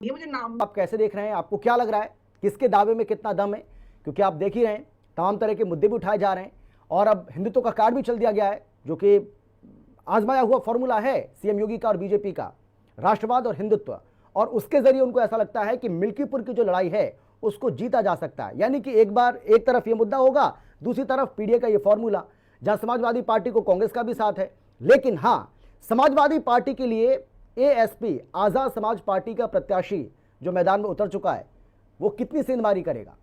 ये मुझे नाम आप कैसे देख रहे हैं, आपको क्या लग रहा है, किसके दावे में कितना दम है? क्योंकि आप देख ही रहे हैं तमाम तरह के मुद्दे भी उठाए जा रहे हैं और अब हिंदुत्व का कार्ड भी चल दिया गया है, जो कि आजमाया हुआ फॉर्मूला है सीएम योगी का और बीजेपी का, राष्ट्रवाद और हिंदुत्व। और उसके जरिए उनको ऐसा लगता है कि मिल्कीपुर की जो लड़ाई है उसको जीता जा सकता है। यानी कि एक बार एक तरफ ये मुद्दा होगा, दूसरी तरफ पीडीए का ये फॉर्मूला, जहां समाजवादी पार्टी को कांग्रेस का भी साथ है। लेकिन हां, समाजवादी पार्टी के लिए एएसपी आजाद समाज पार्टी का प्रत्याशी जो मैदान में उतर चुका है, वो कितनी सेंधमारी करेगा?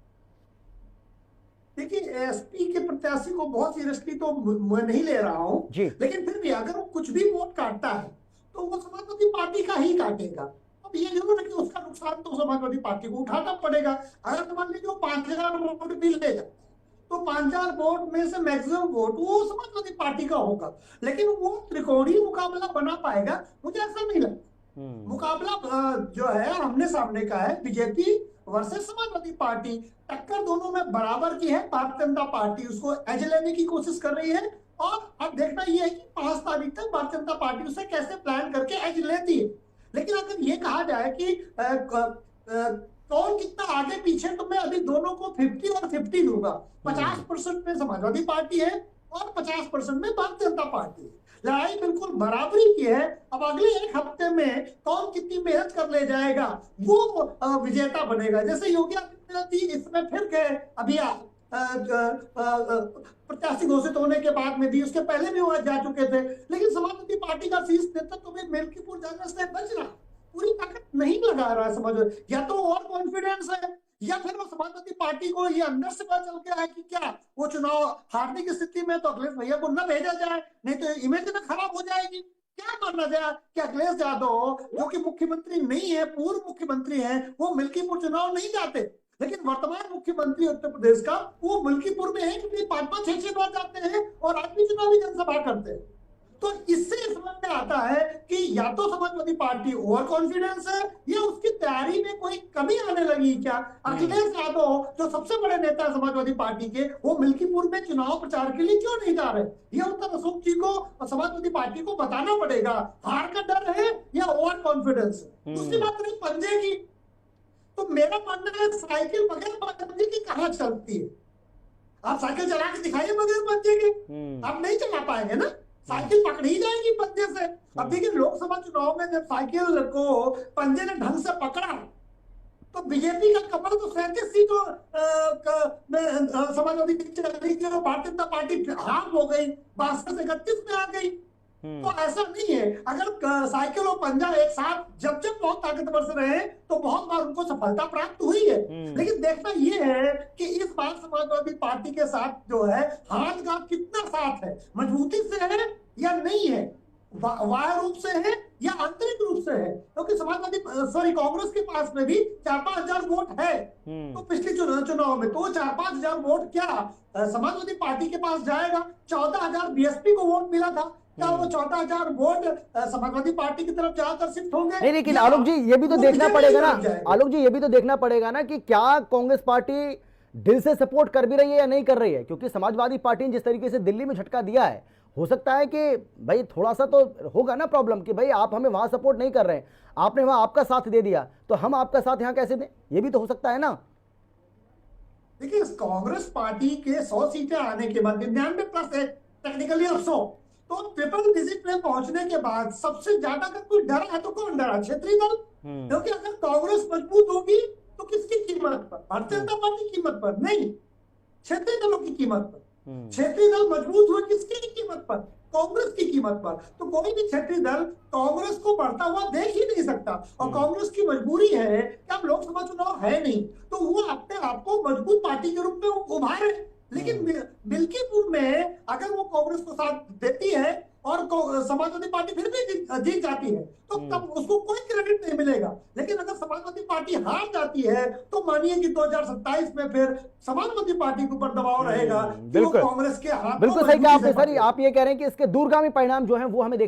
देखिए, एसपी के प्रत्याशी को बहुत सीरियसली तो मैं नहीं ले रहा हूं जी। लेकिन फिर भी अगर वो कुछ भी वोट काटता है तो वो समाजवादी पार्टी का ही काटेगा। अब ये जरूर है कि उसका नुकसान तो समाजवादी पार्टी को उठाना पड़ेगा। अगर मान लीजिए 5,000 वोट भी ले जाए तो 5,000 वोट में से मैक्सिमम वोट वो समाजवादी पार्टी का होगा, लेकिन वो त्रिकोणीय मुकाबला बना पाएगा, मुझे ऐसा नहीं लगता। मुकाबला जो है आमने सामने का है, बीजेपी वर्सेस समाजवादी पार्टी। टक्कर दोनों में बराबर की है। भारतीय जनता पार्टी उसको एज लेने की कोशिश कर रही है और अब देखना यह है कि 5 तारीख तक भारतीय जनता पार्टी उसे कैसे प्लान करके एज लेती है। लेकिन अगर ये कहा जाए कि कौन कितना आगे पीछे, तो मैं अभी दोनों को 50 और 50 दूंगा। 50% में समाजवादी पार्टी है और 50% में भारतीय जनता पार्टी है। लड़ाई बिल्कुल बराबरी की है। अब अगले एक हफ्ते में कौन कितनी मेहनत कर ले जाएगा वो विजेता बनेगा। जैसे योगी आदित्यनाथ जी इसमें फिर गए अभी प्रत्याशी घोषित होने के बाद में भी, उसके पहले भी वो जा चुके थे, लेकिन समाजवादी पार्टी का शीर्ष नेतृत्व में मिल्कीपुर जाने से बच रहा, पूरी ताकत नहीं लगा रहा है समाजवादी। या तो और कॉन्फिडेंस है या फिर वो समाजवादी पार्टी को ये अंदर से पता चल गया है कि क्या वो चुनाव हारने की स्थिति में तो अखिलेश भैया को न भेजा जाए, नहीं तो इमेज ना खराब हो जाएगी। क्या माना जाए कि अखिलेश यादव जो कि मुख्यमंत्री नहीं है, पूर्व मुख्यमंत्री है, वो मिल्कीपुर चुनाव नहीं जाते, लेकिन वर्तमान मुख्यमंत्री उत्तर प्रदेश का वो मिल्कीपुर में है कि 5-5, 6-6 बार जाते हैं और आज भी चुनावी जनसभा करते हैं। तो इससे समझ में आता है कि या तो समाजवादी पार्टी ओवर कॉन्फिडेंस है या उसकी तैयारी में कोई कमी आने लगी। क्या अखिलेश यादव जो सबसे बड़े नेता है समाजवादी पार्टी के, वो मिल्कीपुर में चुनाव प्रचार के लिए क्यों नहीं जा रहे? ये उत्तर अशोक जी को और समाजवादी पार्टी को बताना पड़ेगा। हार का डर है या ओवर कॉन्फिडेंस है? दूसरी बात रही पंजे की, तो मेरा मानना है साइकिल बगैर पंजे की कहां चलती है। आप साइकिल चला के दिखाइए बगैर पंजे के, आप नहीं चला पाएंगे ना, साइकिल पकड़ी जाएगी पंजे से। अब देखिए, लोकसभा चुनाव में जब साइकिल को पंजे ने ढंग से पकड़ा तो बीजेपी का कमल तो 37 सीटों समाजवादी चली गई और भारतीय जनता पार्टी हार हो गई, 62 से 31 में आ गई। तो ऐसा नहीं है, अगर साइकिल और पंजा एक साथ जब जब बहुत ताकतवर से रहे तो बहुत बार उनको सफलता प्राप्त हुई है। लेकिन देखना यह है कि इस बार समाजवादी पार्टी के साथ जो है हाथ का कितना साथ है, मजबूती से है या नहीं है, बाह्य रूप से है या आंतरिक रूप से है। क्योंकि समाजवादी कांग्रेस के पास में भी 4-5 हजार वोट है, तो पिछले चुनाव में तो 4-5 हजार वोट क्या समाजवादी पार्टी के पास जाएगा? 14,000 बीएसपी को वोट मिला था, क्या वो 14,000 वोट समाजवादी पार्टी की तरफ ज्यादातर शिफ्ट होंगे? नहीं, लेकिन आलोक जी ये भी तो देखना पड़ेगा ना, आलोक जी ये भी तो देखना पड़ेगा ना कि क्या कांग्रेस पार्टी दिल से सपोर्ट कर भी रही है या नहीं कर रही है। क्योंकि समाजवादी पार्टी ने जिस तरीके से दिल्ली में झटका दिया है, हो सकता है कि भाई थोड़ा सा तो होगा ना प्रॉब्लम कि भाई आप हमें वहां सपोर्ट नहीं कर रहे हैं, आपने वहां आपका साथ दे दिया तो हम आपका साथ यहां कैसे दें? ये भी तो हो सकता है ना। देखिए, कांग्रेस पार्टी के 100 सीटें आने के बाद 99+ है टेक्निकली 100, तो ट्रिपल डिजिट में पहुंचने के बाद सबसे ज्यादा अगर कोई डरा है तो कौन डरा? क्षेत्रीय दल। क्योंकि अगर कांग्रेस मजबूत होगी तो किसकी कीमत पर? भारतीय जनता पार्टी की कीमत पर नहीं, क्षेत्रीय दलों की कीमत पर। क्षेत्रीय दल मजबूत हुए किसकी कीमत पर? कांग्रेस की कीमत पर। तो कोई भी क्षेत्रीय दल कांग्रेस को बढ़ता हुआ देख ही नहीं सकता। और कांग्रेस की मजबूरी है कि अब लोकसभा चुनाव है नहीं, तो वो अपने आप को मजबूत पार्टी के रूप में उभारे। लेकिन मिल्कीपुर में अगर वो कांग्रेस को साथ देती है और समाजवादी पार्टी फिर भी जीत जाती है तो तब उसको कोई क्रेडिट नहीं मिलेगा। लेकिन अगर समाजवादी पार्टी हार जाती है तो मानिए कि 2027 में फिर समाजवादी पार्टी के ऊपर दबाव रहेगा कि वो कांग्रेस के हाथ। बिल्कुल सही कहा आपने सर। आप ये कह रहे हैं कि इसके दूरगामी परिणाम जो है वो हमें